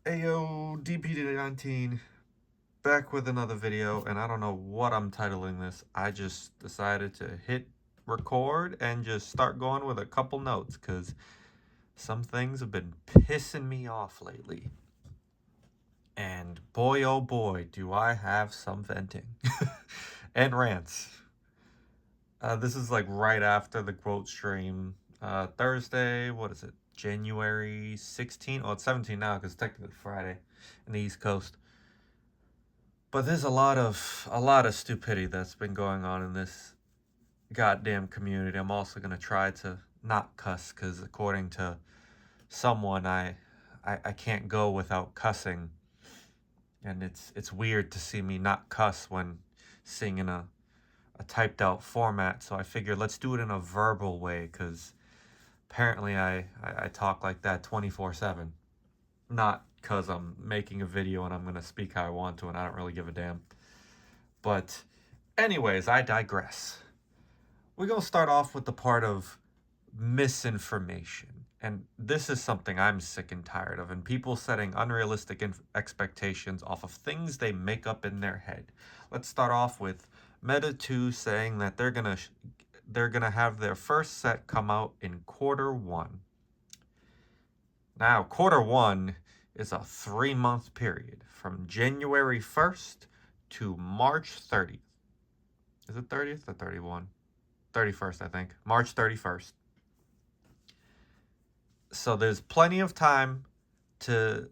Ayo, DPD19, back with another video, and I don't know what I'm titling this. I just decided to hit record and just start going with a couple notes, because some things have been pissing me off lately. And boy, oh boy, do I have some venting. And rants. This is like right after the quote stream. Thursday, what is it? January 16th? Oh, it's 17 now because technically Friday in the East Coast. But there's a lot of stupidity that's been going on in this goddamn community. I'm also gonna try to not cuss because according to someone, I can't go without cussing, and it's weird to see me not cuss when seeing in a typed out format. So I figured let's do it in a verbal way because apparently I talk like that 24/7. Not because I'm making a video and I'm going to speak how I want to and I don't really give a damn. But anyways, I digress. We're going to start off with the part of misinformation. And this is something I'm sick and tired of, and people setting unrealistic expectations off of things they make up in their head. Let's start off with MetaZoo saying that they're gonna have their first set come out in Q1. Now, Q1 is a 3-month period from January 1st to March 30th. Is it 30th or 31? 31st, I think. March 31st. So there's plenty of time to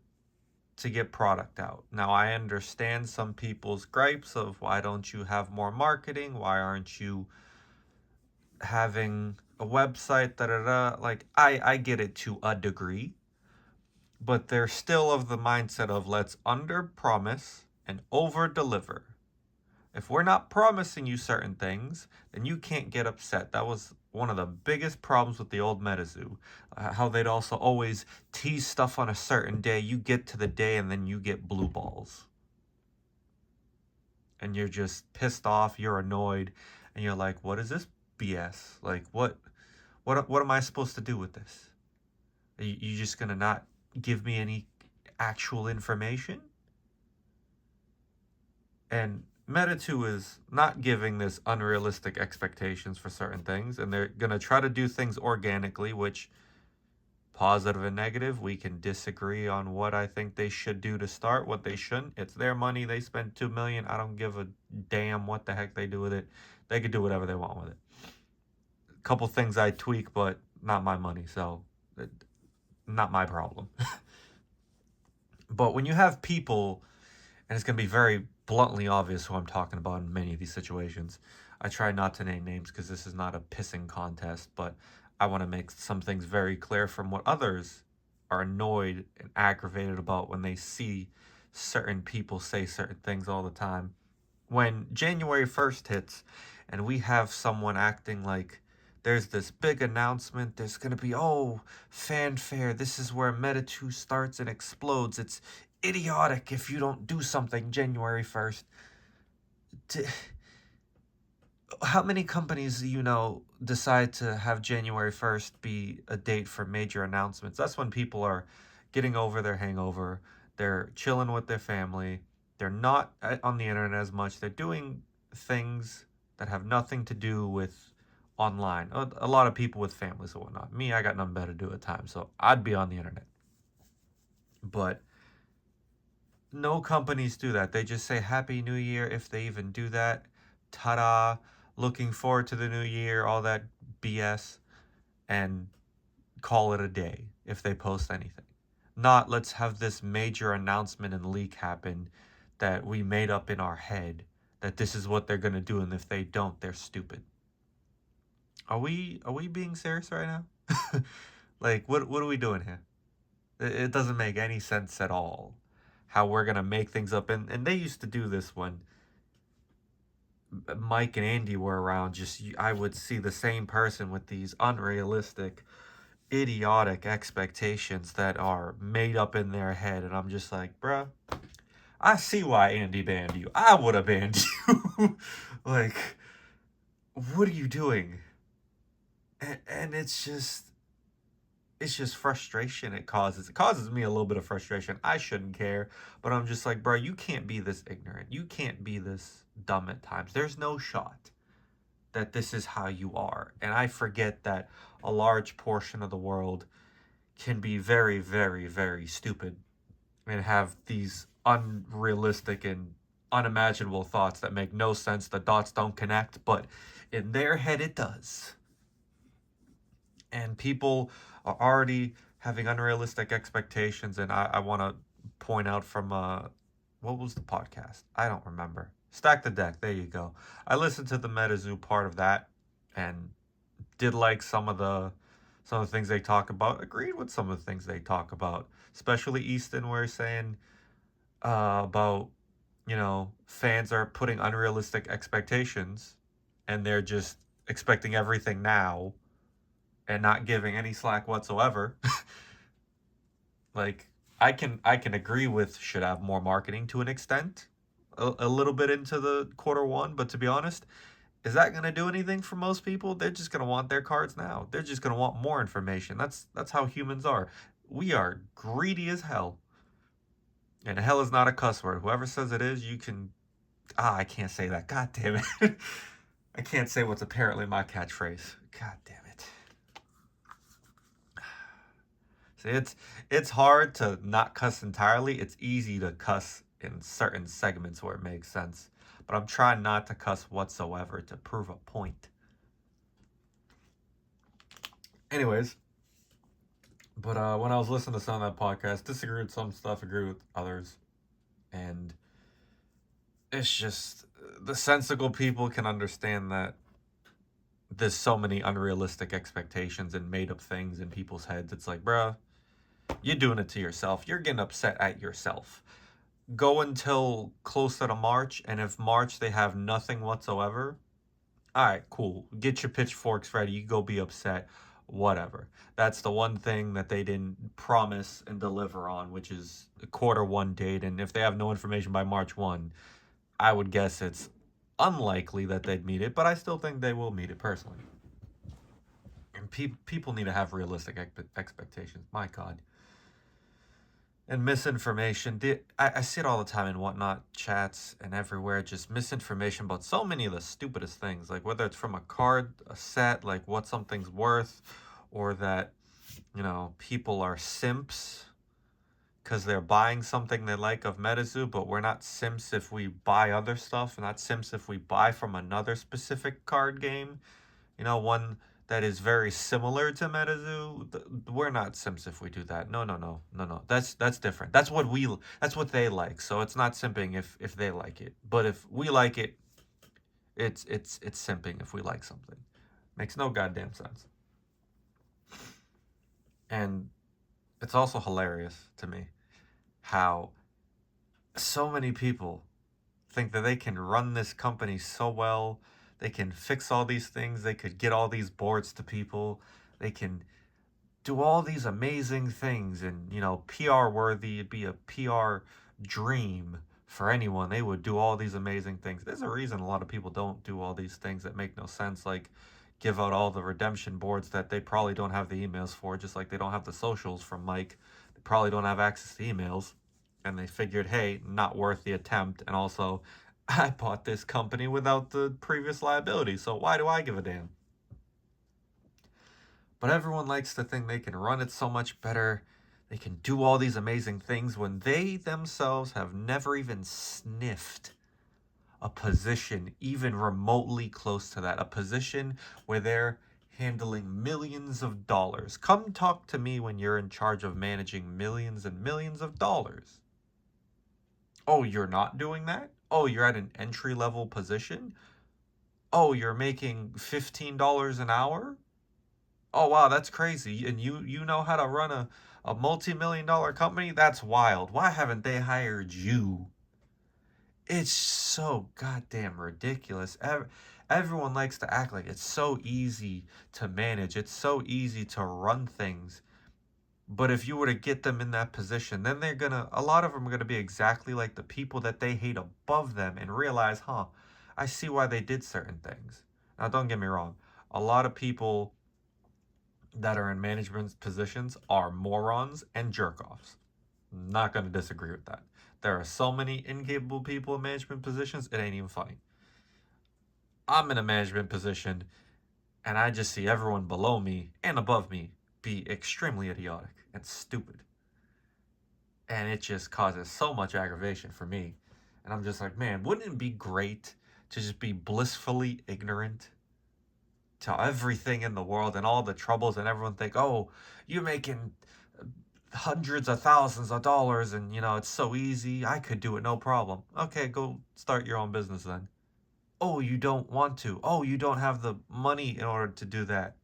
get product out. Now, I understand some people's gripes of why don't you have more marketing? Why aren't you having a website? Like, I get it to a degree, but they're still of the mindset of let's under promise and over deliver. If we're not promising you certain things, then you can't get upset. That was one of the biggest problems with the old MetaZoo. How they'd also always tease stuff on a certain day. You get to the day and then you get blue balls. And you're just pissed off, you're annoyed, and you're like, what is this BS? Like, what am I supposed to do with this? Are you just gonna not give me any actual information? And MetaZoo is not giving this unrealistic expectations for certain things, and they're going to try to do things organically, which, positive and negative, we can disagree on what I think they should do to start, what they shouldn't. It's their money. They spend $2 million. I don't give a damn what the heck they do with it. They can do whatever they want with it. A couple things I tweak, but not my money, so not my problem. But when you have people, and it's going to be very bluntly obvious who I'm talking about in many of these situations. I try not to name names because this is not a pissing contest, but I want to make some things very clear from what others are annoyed and aggravated about when they see certain people say certain things all the time. When January 1st hits and we have someone acting like there's this big announcement, there's going to be, fanfare, this is where MetaZoo starts and explodes. It's idiotic if you don't do something January 1st. How many companies do you know decide to have January 1st be a date for major announcements? That's when people are getting over their hangover. They're chilling with their family. They're not on the internet as much. They're doing things that have nothing to do with online. A lot of people with families and whatnot. Me, I got nothing better to do at times, so I'd be on the internet. But no companies do that. They just say Happy New Year if they even do that. Ta-da, looking forward to the new year, all that BS, and call it a day if they post anything. Not let's have this major announcement and leak happen that we made up in our head that this is what they're going to do, and if they don't, they're stupid. Are we being serious right now? Like, what are we doing here? It doesn't make any sense at all how we're going to make things up. And they used to do this when Mike and Andy were around. I would see the same person with these unrealistic, idiotic expectations that are made up in their head. And I'm just like, bruh, I see why Andy banned you. I would have banned you. Like, what are you doing? And it's just, it's just frustration it causes. It causes me a little bit of frustration. I shouldn't care, but I'm just like, bro, you can't be this ignorant. You can't be this dumb at times. There's no shot that this is how you are. And I forget that a large portion of the world can be very, very, very stupid and have these unrealistic and unimaginable thoughts that make no sense. The dots don't connect, but in their head it does. And people are already having unrealistic expectations. And I want to point out from what was the podcast? I don't remember. Stack the Deck. There you go. I listened to the MetaZoo part of that and did like some of the things they talk about. Agreed with some of the things they talk about, especially Easton, where he's saying about fans are putting unrealistic expectations, and they're just expecting everything now and not giving any slack whatsoever. Like I can agree with should have more marketing to an extent, a little bit into the quarter one, but to be honest, is that going to do anything for most people? They're just going to want their cards now. They're just going to want more information. That's how humans are. We are greedy as hell. And hell is not a cuss word. Whoever says it is, you can I can't say that. God damn it. I can't say what's apparently my catchphrase. God damn it. See, it's hard to not cuss entirely. It's easy to cuss in certain segments where it makes sense. But I'm trying not to cuss whatsoever to prove a point. Anyways, but when I was listening to some of that podcast, disagree with some stuff, agree with others. And it's just the sensible people can understand that there's so many unrealistic expectations and made up things in people's heads. It's like, bruh, you're doing it to yourself. You're getting upset at yourself. Go until closer to March, and if March they have nothing whatsoever, all right, cool. Get your pitchforks ready. You go be upset. Whatever. That's the one thing that they didn't promise and deliver on, which is a quarter one date. And if they have no information by March 1, I would guess it's unlikely that they'd meet it, but I still think they will meet it personally. And people need to have realistic expectations. My God. And misinformation. I see it all the time in whatnot chats and everywhere. Just misinformation about so many of the stupidest things. Like whether it's from a card, a set, like what something's worth, or that, people are simps because they're buying something they like of MetaZoo, but we're not simps if we buy other stuff. We're not simps if we buy from another specific card game. One that is very similar to MetaZoo. We're not simps if we do that. No, no, no, no, no. That's different. That's what they like. So it's not simping if they like it. But if we like it, it's simping if we like something. Makes no goddamn sense. And it's also hilarious to me how so many people think that they can run this company so well. They can fix all these things. They could get all these boards to people. They can do all these amazing things and, PR worthy. It'd be a PR dream for anyone. They would do all these amazing things. There's a reason a lot of people don't do all these things that make no sense, like give out all the redemption boards that they probably don't have the emails for, just like they don't have the socials from Mike. They probably don't have access to emails. And they figured, hey, not worth the attempt. And also, I bought this company without the previous liability, so why do I give a damn? But everyone likes to think they can run it so much better. They can do all these amazing things when they themselves have never even sniffed a position even remotely close to that. A position where they're handling millions of dollars. Come talk to me when you're in charge of managing millions and millions of dollars. Oh, you're not doing that? Oh, you're at an entry-level position? Oh, you're making $15 an hour? Oh, wow, that's crazy. And you know how to run a multi-million-dollar company? That's wild. Why haven't they hired you? It's so goddamn ridiculous. Everyone likes to act like it's so easy to manage. It's so easy to run things. But if you were to get them in that position, then a lot of them are gonna be exactly like the people that they hate above them and realize, I see why they did certain things. Now, don't get me wrong. A lot of people that are in management positions are morons and jerk-offs. Not going to disagree with that. There are so many incapable people in management positions, it ain't even funny. I'm in a management position, and I just see everyone below me and above me be extremely idiotic and stupid. And it just causes so much aggravation for me. And I'm just like, man, wouldn't it be great to just be blissfully ignorant to everything in the world and all the troubles, and everyone think, oh, you're making hundreds of thousands of dollars and it's so easy, I could do it no problem. Okay, go start your own business then. Oh, you don't want to. Oh, you don't have the money in order to do that.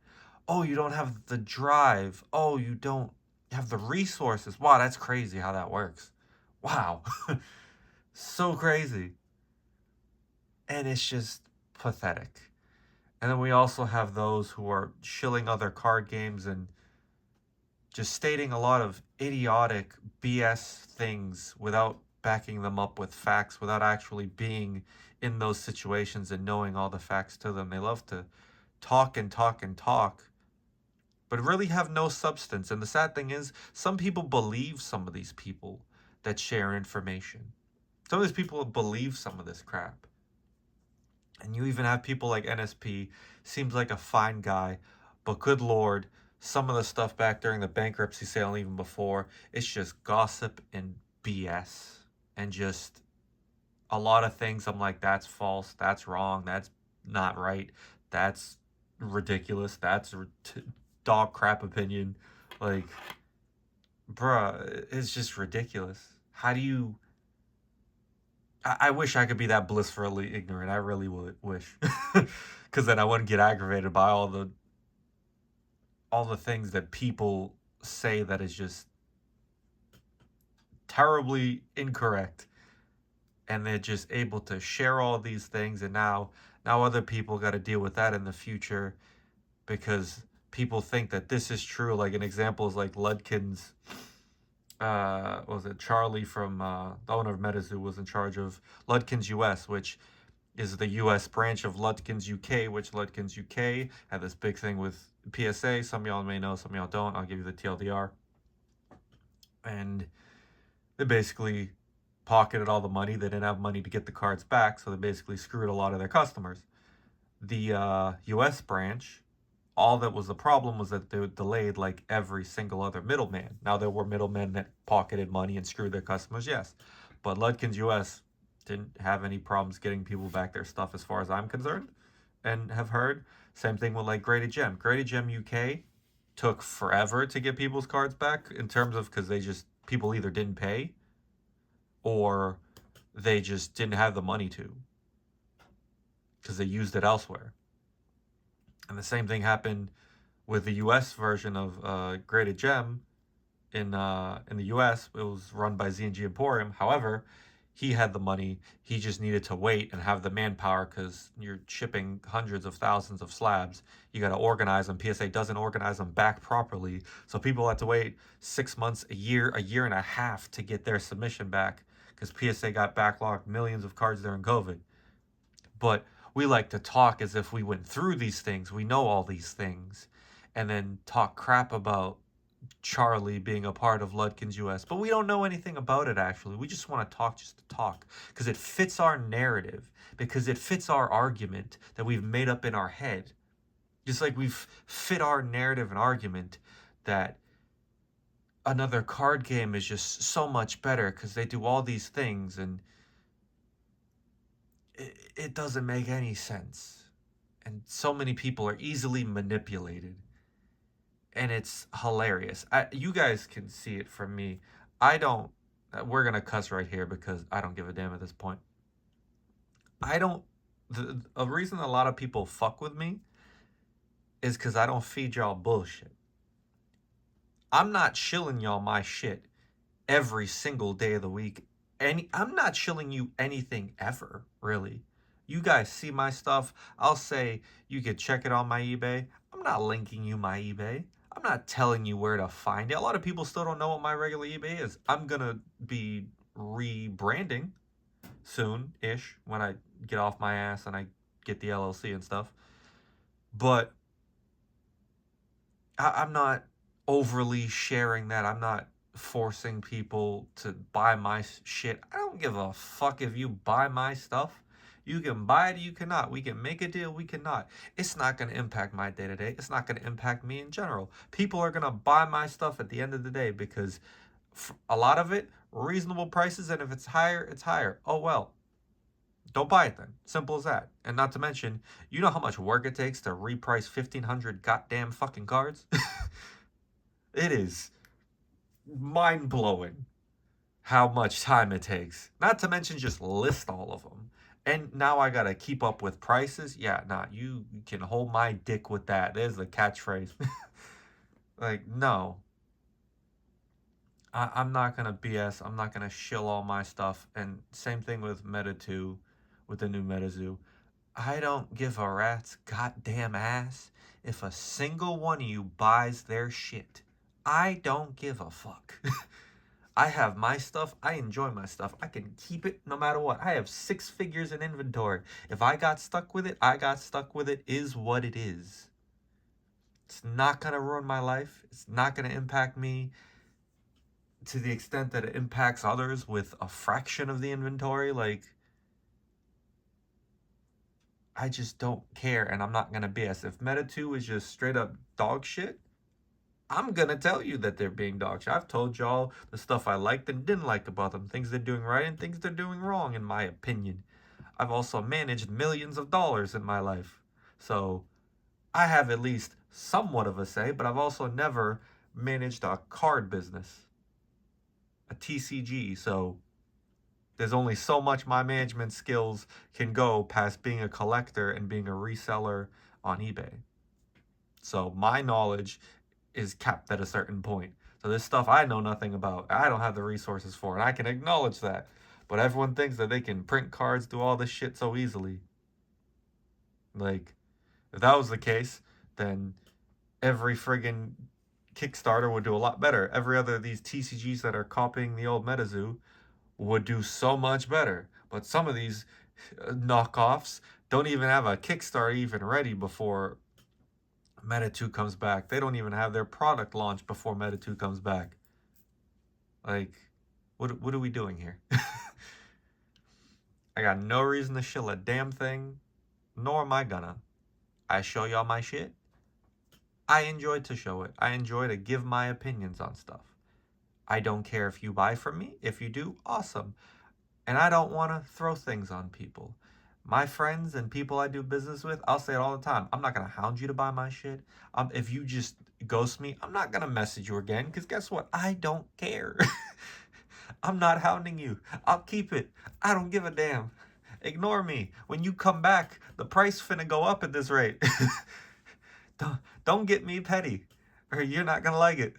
Oh, you don't have the drive. Oh, you don't have the resources. Wow, that's crazy how that works. Wow. So crazy. And it's just pathetic. And then we also have those who are shilling other card games and just stating a lot of idiotic BS things without backing them up with facts, without actually being in those situations and knowing all the facts to them. They love to talk and talk and talk, but really have no substance. And the sad thing is, some people believe some of these people that share information. Some of these people believe some of this crap. And you even have people like NSP, seems like a fine guy, but good lord, some of the stuff back during the bankruptcy sale and even before, it's just gossip and BS. And just a lot of things I'm like, that's false, that's wrong, that's not right, that's ridiculous, that's dog crap opinion. Like, bruh, it's just ridiculous. How do you... I wish I could be that blissfully ignorant. I really would wish, because then I wouldn't get aggravated by all the things that people say that is just terribly incorrect, and they're just able to share all these things, and now other people got to deal with that in the future because people think that this is true. Like an example is like Lutkins. Was it Charlie from the owner of MetaZoo was in charge of Lutkins US, which is the US branch of Lutkins UK, which Lutkins UK had this big thing with PSA. Some of y'all may know, some of y'all don't. I'll give you the TLDR. And they basically pocketed all the money. They didn't have money to get the cards back, so they basically screwed a lot of their customers. The US branch, all that was the problem was that they delayed like every single other middleman. Now, there were middlemen that pocketed money and screwed their customers, yes. But Lutkins US didn't have any problems getting people back their stuff as far as I'm concerned and have heard. Same thing with like Graded Gem. Graded Gem UK took forever to get people's cards back in terms of because people either didn't pay or they just didn't have the money to because they used it elsewhere. And the same thing happened with the U.S. version of Graded Gem. In the U.S., it was run by Z&G Emporium. However, he had the money. He just needed to wait and have the manpower because you're shipping hundreds of thousands of slabs. You got to organize them. PSA doesn't organize them back properly. So people had to wait 6 months, a year and a half to get their submission back because PSA got backlogged millions of cards during COVID. But we like to talk as if we went through these things. We know all these things. And then talk crap about Charlie being a part of Lutkins US. But we don't know anything about it, actually. We just want to talk just to talk. Because it fits our narrative. Because it fits our argument that we've made up in our head. Just like we've fit our narrative and argument that another card game is just so much better because they do all these things and it doesn't make any sense. And so many people are easily manipulated. And it's hilarious. You guys can see it from me. I don't... We're going to cuss right here because I don't give a damn at this point. I don't... A reason a lot of people fuck with me is because I don't feed y'all bullshit. I'm not shilling y'all my shit every single day of the week. I'm not shilling you anything ever, really. You guys see my stuff. I'll say you could check it on my eBay. I'm not linking you my eBay. I'm not telling you where to find it. A lot of people still don't know what my regular eBay is. I'm going to be rebranding soon-ish when I get off my ass and I get the LLC and stuff. But I'm not overly sharing that. I'm not forcing people to buy my shit. I don't give a fuck if you buy my stuff. You can buy it, you cannot. We can make a deal, we cannot. It's not going to impact my day to day. It's not going to impact me in general. People are going to buy my stuff at the end of the day because a lot of it, reasonable prices, and if it's higher, it's higher. Oh well. Don't buy it then. Simple as that. And not to mention, you know how much work it takes to reprice 1,500 goddamn fucking cards? It is mind blowing how much time it takes. Not to mention just list all of them. And now I gotta keep up with prices. Yeah, nah, you can hold my dick with that. There's the catchphrase. Like, no. I'm not gonna BS. I'm not gonna shill all my stuff. And same thing with MetaZoo, with the new MetaZoo. I don't give a rat's goddamn ass if a single one of you buys their shit. I don't give a fuck. I have my stuff. I enjoy my stuff. I can keep it no matter what. I have 6 figures in inventory. If I got stuck with it, I got stuck with it, is what it is. It's not going to ruin my life. It's not going to impact me to the extent that it impacts others with a fraction of the inventory. Like, I just don't care, and I'm not going to BS. If MetaZoo is just straight up dog shit, I'm going to tell you that they're being dog shit. I've told y'all the stuff I liked and didn't like about them, things they're doing right and things they're doing wrong, in my opinion. I've also managed millions of dollars in my life. So I have at least somewhat of a say, but I've also never managed a card business, a TCG. So there's only so much my management skills can go past being a collector and being a reseller on eBay. So my knowledge is capped at a certain point. So this stuff I know nothing about. I don't have the resources for it. I can acknowledge that. But everyone thinks that they can print cards, do all this shit so easily. Like, if that was the case, then every friggin' Kickstarter would do a lot better. Every other of these TCGs that are copying the old MetaZoo would do so much better. But some of these knockoffs don't even have a Kickstarter even ready before MetaZoo comes back. They don't even have their product launched before MetaZoo comes back. Like, what are we doing here? I got no reason to shill a damn thing, nor am I gonna. I show y'all my shit. I enjoy to show it. I enjoy to give my opinions on stuff. I don't care if you buy from me. If you do, awesome. And I don't want to throw things on people. My friends and people I do business with, I'll say it all the time. I'm not going to hound you to buy my shit. If you just ghost me, I'm not going to message you again because guess what? I don't care. I'm not hounding you. I'll keep it. I don't give a damn. Ignore me. When you come back, the price finna go up at this rate. Don't get me petty or you're not going to like it.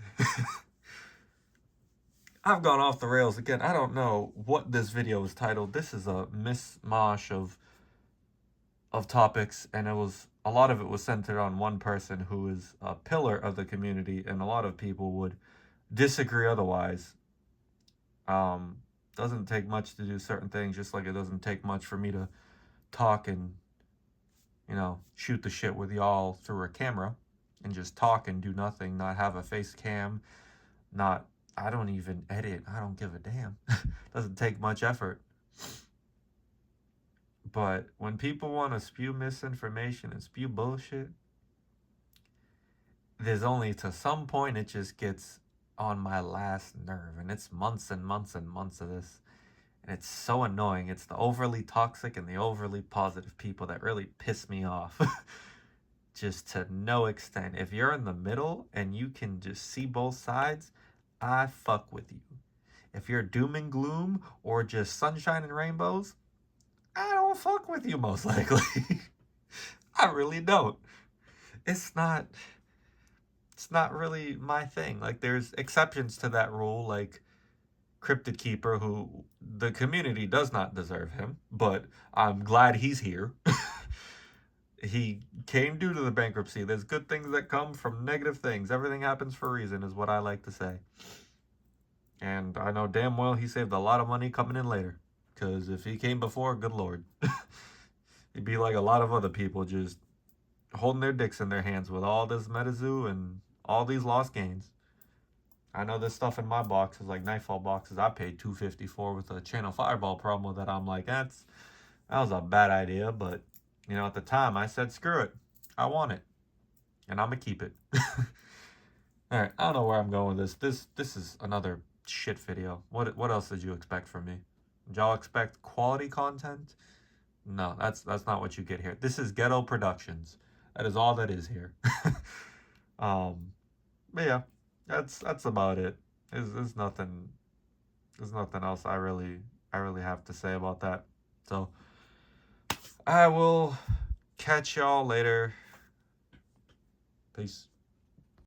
I've gone off the rails again. I don't know what this video is titled. This is a mishmash of topics, and a lot of it was centered on one person who is a pillar of the community, and a lot of people would disagree otherwise. Doesn't take much to do certain things, just like it doesn't take much for me to talk and, shoot the shit with y'all through a camera and just talk and do nothing, not have a face cam, I don't even edit. I don't give a damn. Doesn't take much effort. But when people want to spew misinformation and spew bullshit, there's only to some point it just gets on my last nerve. And it's months and months and months of this. And it's so annoying. It's the overly toxic and the overly positive people that really piss me off. Just to no extent. If you're in the middle and you can just see both sides, I fuck with you. If you're doom and gloom or just sunshine and rainbows, I don't fuck with you most likely. I really don't. It's not really my thing. Like, there's exceptions to that rule, like Cryptid Keeper, who the community does not deserve him, but I'm glad he's here. He came due to the bankruptcy. There's good things that come from negative things. Everything happens for a reason, is what I like to say. And I know damn well he saved a lot of money coming in later. Because if he came before, good lord. He'd be like a lot of other people, just holding their dicks in their hands with all this MetaZoo and All these lost gains. I know this stuff in my boxes, like Nightfall boxes, I paid $2.50 for with a Channel Fireball promo that I'm like, that was a bad idea. But, you know, at the time I said, screw it. I want it. And I'm going to keep it. Alright, I don't know where I'm going with this. This is another shit video. What else did you expect from me? Did y'all expect quality content? No, that's not what you get here. This is Ghetto Productions. That is all that is here. But yeah, that's about it. There's nothing else I really have to say about that. So I will catch y'all later. Peace.